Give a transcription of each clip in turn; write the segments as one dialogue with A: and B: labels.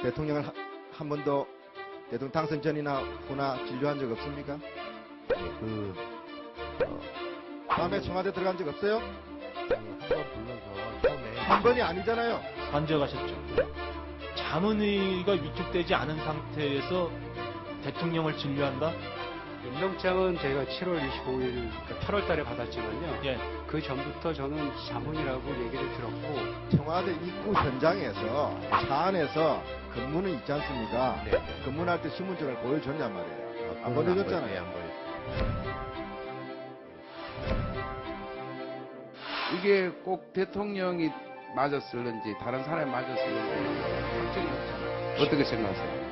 A: 대통령을 한 번도 대통령 당선 전이나 후나 진료한 적 없습니까? 다음에 청와대 들어간 적 없어요?
B: 한번 불러서 처음에
A: 한 번이 아니잖아요.
C: 관저가셨죠. 자문위가 위촉되지 않은 상태에서 대통령을 진료한다?
D: 임명장은 제가 7월 25일, 그러니까 8월 달에 받았지만요.
C: 예.
D: 그 전부터 저는 자문이라고 얘기를 들었고.
A: 청와대 입구 현장에서 차 안에서 근무는 있지 않습니까?
B: 네.
A: 근무할 때 신분증을 보여줬냔 말이에요. 안
B: 그건
A: 보여줬잖아요.
B: 안 보여줬어요.
E: 이게 꼭 대통령이 맞았을는지 다른 사람이 맞았을는지 확정이 없잖아요. 어떻게 생각하세요?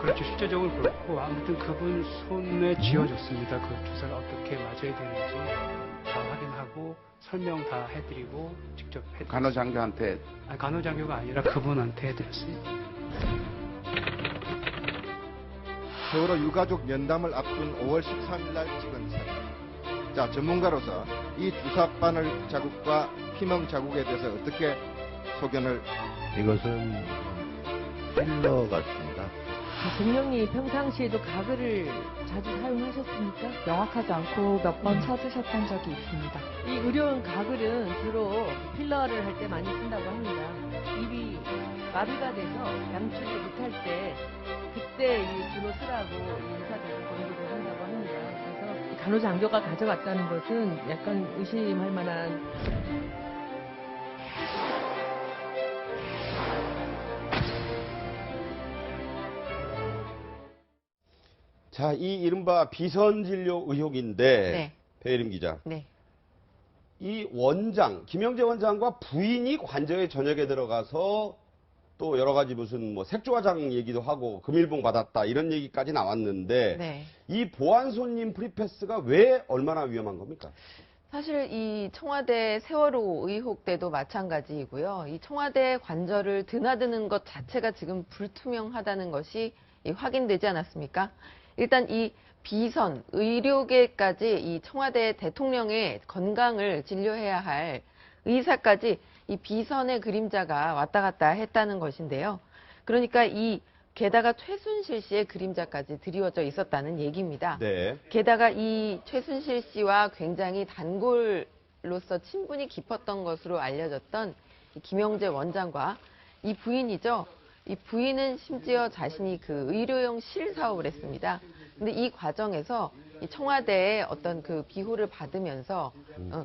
D: 그렇죠. 실제적으로 그렇고 아무튼 그분 손에 쥐어줬습니다. 그 주사가 어떻게 맞아야 되는지 다 확인하고 설명 다 해드리고 직접 해드렸습니다.
E: 간호장교한테
D: 아니, 간호장교가 아니라 그분한테 해드렸습니다.
A: 세월호 유가족 면담을 앞둔 5월 13일 날 찍은 사진. 자, 전문가로서 이 주사바늘 자국과 피멍 자국에 대해서 어떻게 소견을?
B: 이것은 필러 같습니다.
F: 대통령이 평상시에도 가글을 자주 사용하셨습니까?
G: 명확하지 않고 몇 번 찾으셨던 적이 있습니다.
F: 이 의료용 가글은 주로 필러를 할 때 많이 쓴다고 합니다. 입이 마비가 돼서 양치를 못할 때 그때 이 주로 쓰라고 의사들이 권고를 한다고 합니다. 그래서 이 간호장교가 가져갔다는 것은 약간 의심할 만한.
H: 자, 이 이른바 비선진료 의혹인데,
I: 네.
H: 배혜림 기자.
I: 네.
H: 이 원장, 김영재 원장과 부인이 관저에 저녁에 들어가서 또 여러 가지 무슨 뭐 색조화장 얘기도 하고 금일봉 받았다 이런 얘기까지 나왔는데,
I: 네.
H: 이 보안 손님 프리패스가 왜 얼마나 위험한 겁니까?
I: 사실 이 청와대 세월호 의혹 때도 마찬가지이고요. 이 청와대 관저를 드나드는 것 자체가 지금 불투명하다는 것이 확인되지 않았습니까? 일단 이 비선, 의료계까지 이 청와대 대통령의 건강을 진료해야 할 의사까지 이 비선의 그림자가 왔다 갔다 했다는 것인데요. 그러니까 게다가 최순실 씨의 그림자까지 드리워져 있었다는 얘기입니다.
H: 네.
I: 게다가 이 최순실 씨와 굉장히 단골로서 친분이 깊었던 것으로 알려졌던 이 김영재 원장과 이 부인이죠. 이 부인은 심지어 자신이 그 의료용 실 사업을 했습니다. 근데 이 과정에서 이 청와대의 어떤 그 비호를 받으면서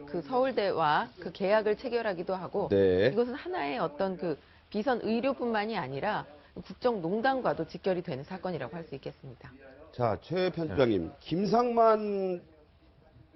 I: 그 서울대와 그 계약을 체결하기도 하고
H: 네.
I: 이것은 하나의 어떤 그 비선 의료뿐만이 아니라 국정농단과도 직결이 되는 사건이라고 할 수 있겠습니다.
H: 자, 최 편집장님, 김상만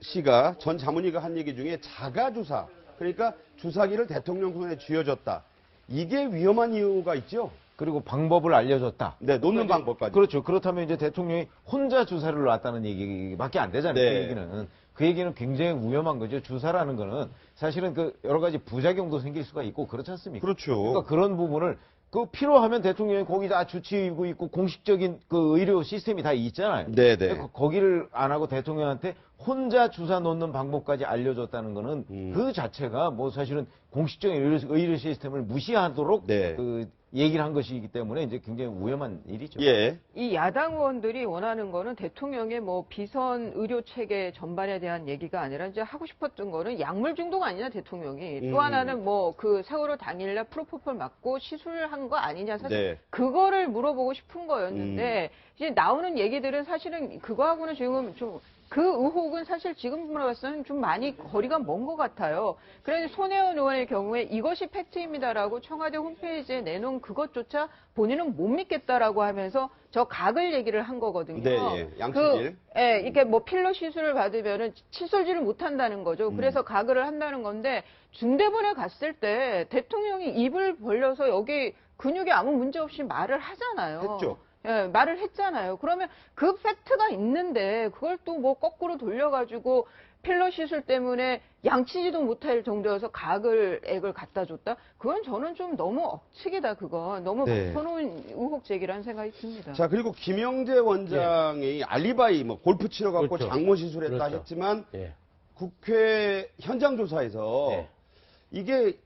H: 씨가 전 자문위가 한 얘기 중에 자가주사, 그러니까 주사기를 대통령 손에 쥐어줬다. 이게 위험한 이유가 있죠?
J: 그리고 방법을 알려줬다.
H: 네, 놓는 방법까지.
J: 그렇죠. 그렇다면 이제 대통령이 혼자 주사를 놨다는 얘기밖에 안 되잖아요.
H: 네.
J: 그 얘기는 굉장히 위험한 거죠. 주사라는 거는 사실은 그 여러 가지 부작용도 생길 수가 있고 그렇지 않습니까?
H: 그렇죠.
J: 그러니까 그런 부분을 그 필요하면 대통령이 거기 다 주치의고 있고 공식적인 그 의료 시스템이 다 있잖아요.
H: 네네.
J: 거기를 안 하고 대통령한테 혼자 주사 놓는 방법까지 알려줬다는 거는 그 자체가 뭐 사실은 공식적인 의료 시스템을 무시하도록
H: 네.
J: 그 얘기를 한 것이기 때문에 이제 굉장히 위험한 일이죠.
H: 예.
K: 이 야당 의원들이 원하는 거는 대통령의 뭐 비선 의료 체계 전반에 대한 얘기가 아니라 이제 하고 싶었던 거는 약물 중독 아니냐 대통령이 또 하나는 뭐 그 세월호 당일날 프로포폴 맞고 시술한 거 아니냐 사실
H: 네.
K: 그거를 물어보고 싶은 거였는데 이제 나오는 얘기들은 사실은 그거하고는 지금 좀 그 의혹은 사실 지금으로 봐서는 좀 많이 거리가 먼 것 같아요. 그래서 손혜원 의원의 경우에 이것이 팩트입니다라고 청와대 홈페이지에 내놓은 그것조차 본인은 못 믿겠다라고 하면서 저 각을 얘기를 한 거거든요.
H: 네, 예. 양치질.
K: 이렇게 뭐 필러 시술을 받으면은 칫솔질을 못 한다는 거죠. 그래서 각을 한다는 건데 중대본에 갔을 때 대통령이 입을 벌려서 여기 근육에 아무 문제 없이 말을 하잖아요.
H: 했죠.
K: 예, 말을 했잖아요. 그러면 그 팩트가 있는데 그걸 또 뭐 거꾸로 돌려가지고 필러 시술 때문에 양치지도 못할 정도여서 액을 갖다 줬다? 그건 저는 좀 너무 억측이다, 그건. 너무
H: 네.
K: 퍼놓은 의혹 제기라는 생각이 듭니다.
H: 자, 그리고 김영재 원장이 알리바이, 뭐 골프 치러 갖고
B: 그렇죠.
H: 장모 시술했다
B: 그렇죠.
H: 했지만
B: 예.
H: 국회 현장 조사에서
B: 네.
H: 이게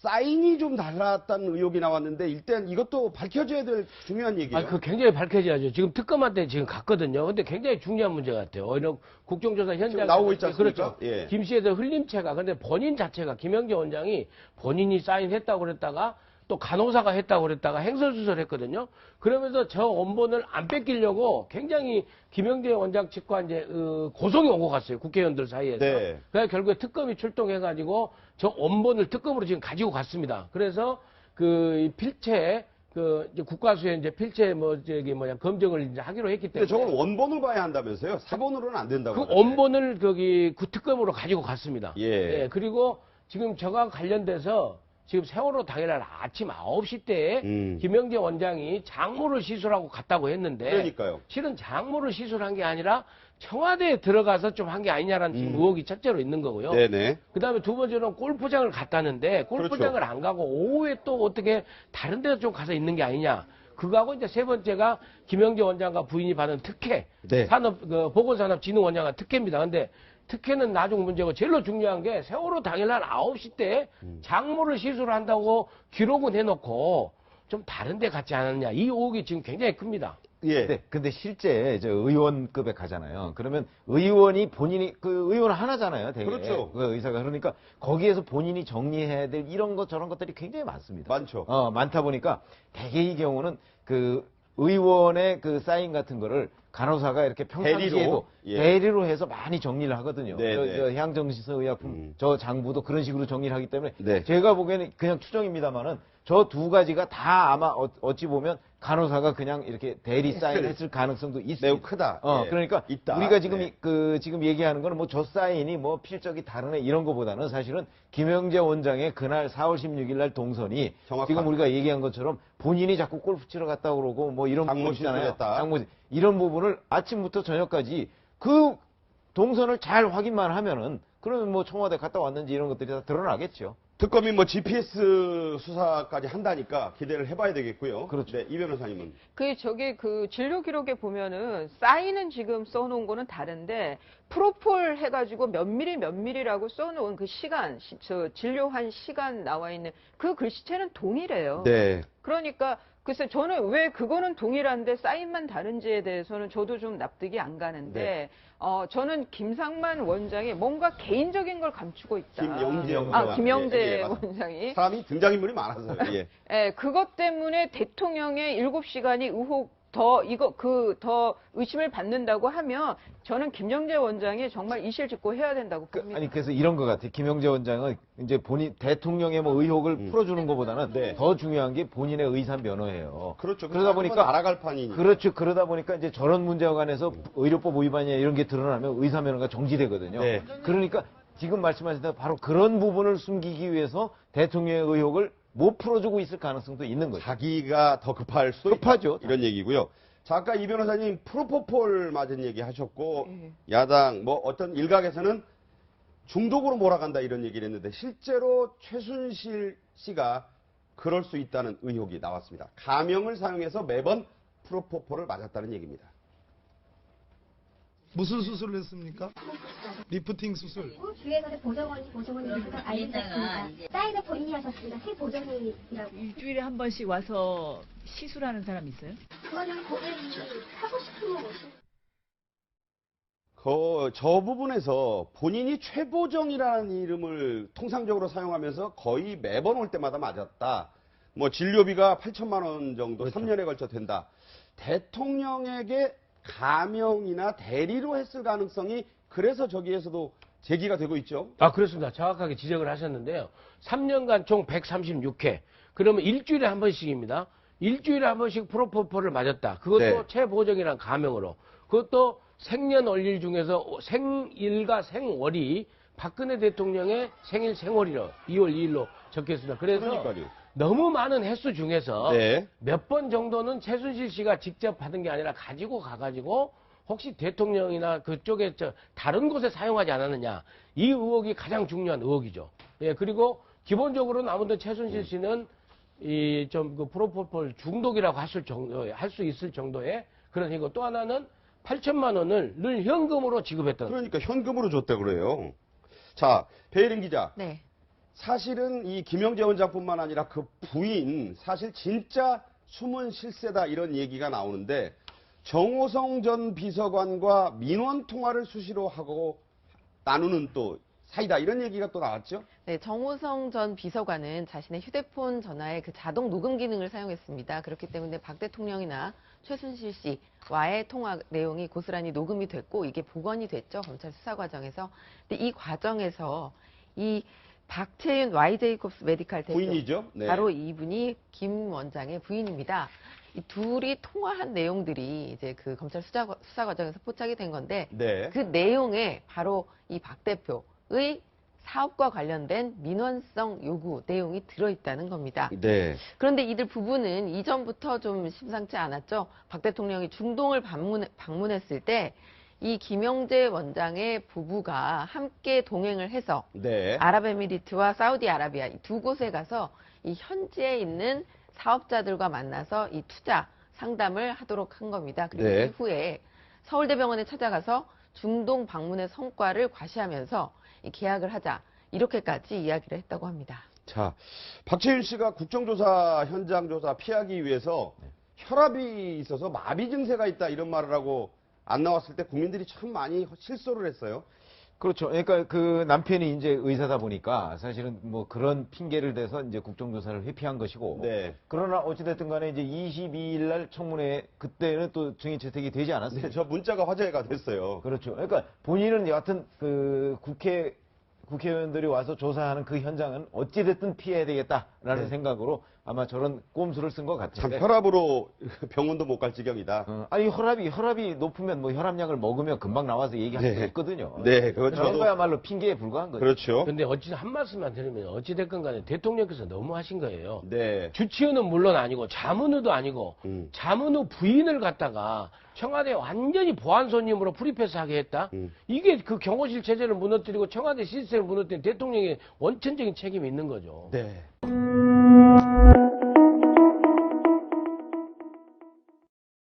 H: 사인이 좀 달랐다는 의혹이 나왔는데 일단 이것도 밝혀져야 될 중요한 얘기예요.
L: 그 굉장히 밝혀져야죠. 지금 특검한테 지금 갔거든요. 근데 굉장히 중요한 문제 같아요. 이런 국정조사 현장
H: 나오고 있지 않습니까?
L: 그렇죠.
H: 예.
L: 김 씨에 대한 흘림체가 근데 본인 자체가 김영재 원장이 본인이 사인했다고 그랬다가 또 간호사가 했다고 그랬다가 행설수설했거든요. 그러면서 저 원본을 안 뺏기려고 굉장히 김영재 원장 측과 이제 고성이 오고 갔어요. 국회의원들 사이에서.
H: 네.
L: 그래서 결국에 특검이 출동해가지고 저 원본을 특검으로 지금 가지고 갔습니다. 그래서 그 필체 이제 국가수에 이제 필체 검증을 이제 하기로 했기
H: 근데
L: 때문에.
H: 저건 원본을 봐야 한다면서요? 사본으로는 안 된다고.
L: 그
H: 하던데.
L: 원본을 그 특검으로 가지고 갔습니다.
H: 예.
L: 그리고 지금 저와 관련돼서 지금 세월호 당일날 아침 9시 때에 김영재 원장이 장모를 시술하고 갔다고 했는데
H: 그러니까요.
L: 실은 장모를 시술한 게 아니라 청와대에 들어가서 좀 한 게 아니냐라는 지금 의혹이 첫째로 있는 거고요.
H: 네네.
L: 그다음에 두 번째로는 골프장을 갔다는데 골프장을
H: 그렇죠.
L: 안 가고 오후에 또 어떻게 다른 데서 좀 가서 있는 게 아니냐. 그거하고 이제 세 번째가 김영재 원장과 부인이 받은 특혜,
H: 네.
L: 보건산업진흥원장과 특혜입니다. 근데 특혜는 나중 문제고 제일로 중요한 게 세월호 당일날 9시 때 장모를 시술한다고 기록은 해놓고 좀 다른 데 갔지 않았냐. 이 의혹이 지금 굉장히 큽니다.
H: 예.
J: 근데 실제 저 의원급에 가잖아요. 그러면 의원이 본인이 그 의원 하나잖아요. 되게.
H: 그렇죠.
J: 그 의사가 그러니까 거기에서 본인이 정리해야 될 이런 것 저런 것들이 굉장히 많습니다.
H: 많죠.
J: 많다 보니까 대개 이 경우는 그 의원의 그 사인 같은 거를 간호사가 이렇게 평상시에도 대리로 해서 많이 정리를 하거든요. 저 해양정신성의약품 저 장부도 그런 식으로 정리를 하기 때문에 제가 보기에는 그냥 추정입니다만은 저 두 가지가 다 아마 어찌 보면 간호사가 그냥 이렇게 대리 사인했을 가능성도 있습니다.
H: 매우 크다.
J: 그러니까
H: 있다.
J: 우리가 지금 지금 얘기하는 거는 뭐 저 사인이 뭐 필적이 다르네 이런 거보다는 사실은 김영재 원장의 그날 4월 16일 날 동선이 지금 우리가 얘기한 것처럼 본인이 자꾸 골프 치러 갔다 그러고 뭐 이런 부분 있잖아요. 이런 부분을 아침부터 저녁까지 그 동선을 잘 확인만 하면은 그러면 뭐 청와대 갔다 왔는지 이런 것들이 다 드러나겠죠.
H: 특검이 뭐 GPS 수사까지 한다니까 기대를 해봐야 되겠고요.
J: 그렇죠.
H: 네, 이 변호사님은.
K: 그 진료 기록에 보면은 사인은 지금 써놓은 거는 다른데 프로폴 해가지고 몇 미리라고 써놓은 그 시간, 진료한 시간 나와 있는 그 글씨체는 동일해요.
H: 네.
K: 그러니까 글쎄 저는 왜 그거는 동일한데 사인만 다른지에 대해서는 저도 좀 납득이 안 가는데 저는 김상만 원장이 뭔가 개인적인 걸 감추고 있다. 김영재 원장이.
H: 사람이 등장인물이 많아서요.
K: 예, 그것 때문에 대통령의 7시간이 의혹 더 의심을 받는다고 하면 저는 김영재 원장이 정말 이실직고 해야 된다고 봅니다.
J: 그래서 이런 것 같아요. 김영재 원장은 이제 본인 대통령의 뭐 의혹을 풀어주는 것보다는 더 중요한 게 본인의 의사 면허예요.
H: 그렇죠.
J: 그러다 보니까
H: 알아갈 판이니까.
J: 그렇죠. 그러다 보니까 이제 저런 문제와 관해서 의료법 위반이나 이런 게 드러나면 의사 면허가 정지되거든요.
H: 네.
J: 그러니까 지금 말씀하신 대로 바로 그런 부분을 숨기기 위해서 대통령의 의혹을 못 풀어주고 있을 가능성도 있는 거죠.
H: 자기가 더 급할 수도
J: 급하죠.
H: 있다. 이런 얘기고요. 자, 아까 이 변호사님 프로포폴 맞은 얘기 하셨고 야당 뭐 어떤 일각에서는 중독으로 몰아간다 이런 얘기를 했는데 실제로 최순실 씨가 그럴 수 있다는 의혹이 나왔습니다. 가명을 사용해서 매번 프로포폴을 맞았다는 얘기입니다.
M: 무슨 수술을 했습니까? 리프팅 수술.
N: 주에서 보정원이 알려졌습니다. 사인을 본인이 하셨습니다. 새 보정원이라고.
O: 일주일에 한 번씩 와서 시술하는 사람 있어요?
N: 그거는 본인이 하고 싶은 거죠.
H: 저 부분에서 본인이 최보정이라는 이름을 통상적으로 사용하면서 거의 매번 올 때마다 맞았다. 뭐 진료비가 8천만 원 정도 3년에 걸쳐 된다. 대통령에게 가명이나 대리로 했을 가능성이 그래서 저기에서도 제기가 되고 있죠.
L: 그렇습니다. 정확하게 지적을 하셨는데요. 3년간 총 136회. 그러면 일주일에 한 번씩입니다. 일주일에 한 번씩 프로포폴을 맞았다. 그것도 최보정이라는 가명으로. 그것도 생년월일 중에서 생일과 생월이 박근혜 대통령의 생일 생월이로 2월 2일로 적혀 있습니다. 그래서 너무 많은 횟수 중에서 몇 번 정도는 최순실 씨가 직접 받은 게 아니라 가지고 가가지고 혹시 대통령이나 그쪽에 다른 곳에 사용하지 않았느냐. 이 의혹이 가장 중요한 의혹이죠. 그리고 기본적으로는 아무튼 최순실 씨는 그 프로포폴 중독이라고 할 수 있을 정도의 그런 이거 또 하나는 8천만 원을 늘 현금으로 지급했다.
H: 그러니까 현금으로 줬다 그래요. 자, 배혜린 기자.
I: 네.
H: 사실은 이 김영재 원장뿐만 아니라 그 부인 사실 진짜 숨은 실세다 이런 얘기가 나오는데 정호성 전 비서관과 민원 통화를 수시로 하고 나누는 또 사이다 이런 얘기가 또 나왔죠?
I: 네, 정호성 전 비서관은 자신의 휴대폰 전화에 그 자동 녹음 기능을 사용했습니다. 그렇기 때문에 박 대통령이나 최순실 씨와의 통화 내용이 고스란히 녹음이 됐고 이게 복원이 됐죠. 검찰 수사 과정에서. 근데 이 과정에서 이 박채윤 YJ콥스 메디칼 대표
H: 부인이죠? 네.
I: 바로 이분이 김 원장의 부인입니다. 이 둘이 통화한 내용들이 이제 그 검찰 수사 과정에서 포착이 된 건데
H: 네.
I: 그 내용에 바로 이 박 대표의 사업과 관련된 민원성 요구 내용이 들어있다는 겁니다.
H: 네.
I: 그런데 이들 부부는 이전부터 좀 심상치 않았죠. 박 대통령이 중동을 방문했을 때 이 김영재 원장의 부부가 함께 동행을 해서
H: 네.
I: 아랍에미리트와 사우디아라비아 이 두 곳에 가서 이 현지에 있는 사업자들과 만나서 이 투자 상담을 하도록 한 겁니다. 그리고
H: 네.
I: 이후에 서울대병원에 찾아가서 중동 방문의 성과를 과시하면서 이 계약을 하자 이렇게까지 이야기를 했다고 합니다.
H: 자, 박채윤 씨가 국정조사 현장 조사 피하기 위해서 혈압이 있어서 마비 증세가 있다 이런 말을 하고 안 나왔을 때 국민들이 참 많이 실소를 했어요.
J: 그렇죠. 그러니까 그 남편이 이제 의사다 보니까 사실은 뭐 그런 핑계를 대서 이제 국정조사를 회피한 것이고.
H: 네.
J: 그러나 어찌됐든 간에 이제 22일 날 청문회 그때는 또 증인 채택이 되지 않았어요.
H: 네, 저 문자가 화제가 됐어요.
J: 그렇죠. 그러니까 본인은 여하튼 그 국회의원들이 와서 조사하는 그 현장은 어찌됐든 피해야 되겠다라는
H: 네.
J: 생각으로 아마 저런 꼼수를 쓴 것 같은데.
H: 참 혈압으로 병원도 못 갈 지경이다.
J: 아니 혈압이 높으면 뭐 혈압약을 먹으면 금방 나와서 얘기할
H: 네.
J: 수 있거든요.
H: 네, 그렇죠.
J: 그런 거야말로 핑계에 불과한 거죠.
H: 그렇죠.
L: 근데 어찌 한 말씀만 드리면 어찌됐건 간에 대통령께서 너무 하신 거예요.
H: 네.
L: 주치의는 물론 아니고 자문의도 아니고 자문의 부인을 갖다가 청와대 완전히 보안 손님으로 프리패스하게 했다. 이게 그 경호실 체제를 무너뜨리고 청와대 시스템을 무너뜨린 대통령의 원천적인 책임이 있는 거죠.
H: 네.